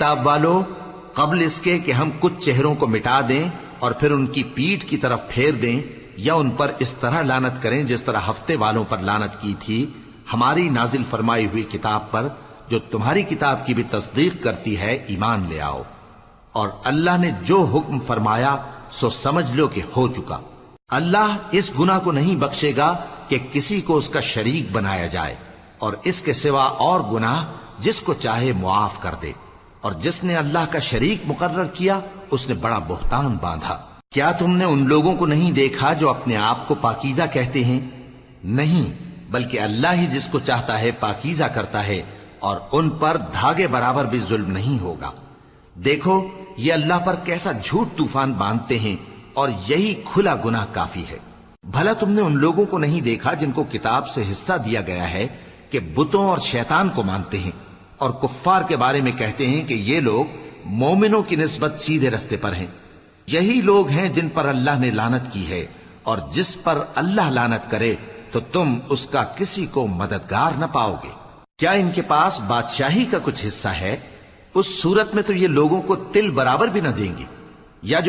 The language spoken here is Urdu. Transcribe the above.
کتاب والو، قبل اس کے کہ ہم کچھ چہروں کو مٹا دیں اور پھر ان کی پیٹھ کی طرف پھیر دیں یا ان پر اس طرح لعنت کریں جس طرح ہفتے والوں پر لعنت کی تھی، ہماری نازل فرمائی ہوئی کتاب پر جو تمہاری کتاب کی بھی تصدیق کرتی ہے ایمان لے آؤ، اور اللہ نے جو حکم فرمایا سو سمجھ لو کہ ہو چکا۔ اللہ اس گناہ کو نہیں بخشے گا کہ کسی کو اس کا شریک بنایا جائے، اور اس کے سوا اور گناہ جس کو چاہے معاف کر دے، اور جس نے اللہ کا شریک مقرر کیا اس نے بڑا بہتان باندھا۔ کیا تم نے ان لوگوں کو نہیں دیکھا جو اپنے آپ کو پاکیزہ کہتے ہیں؟ نہیں، بلکہ اللہ ہی جس کو چاہتا ہے پاکیزہ کرتا ہے، اور ان پر دھاگے برابر بھی ظلم نہیں ہوگا۔ دیکھو یہ اللہ پر کیسا جھوٹ طوفان باندھتے ہیں، اور یہی کھلا گناہ کافی ہے۔ بھلا تم نے ان لوگوں کو نہیں دیکھا جن کو کتاب سے حصہ دیا گیا ہے کہ بتوں اور شیطان کو مانتے ہیں، اور کفار کے بارے میں کہتے ہیں کہ یہ لوگ مومنوں کی نسبت سیدھے رستے پر ہیں؟ یہی لوگ ہیں جن پر اللہ نے لعنت کی ہے، اور جس پر اللہ لعنت کرے تو تم اس کا کسی کو مددگار نہ پاؤ گے۔ کیا ان کے پاس بادشاہی کا کچھ حصہ ہے؟ اس صورت میں تو یہ لوگوں کو تل برابر بھی نہ دیں گے۔ یا جو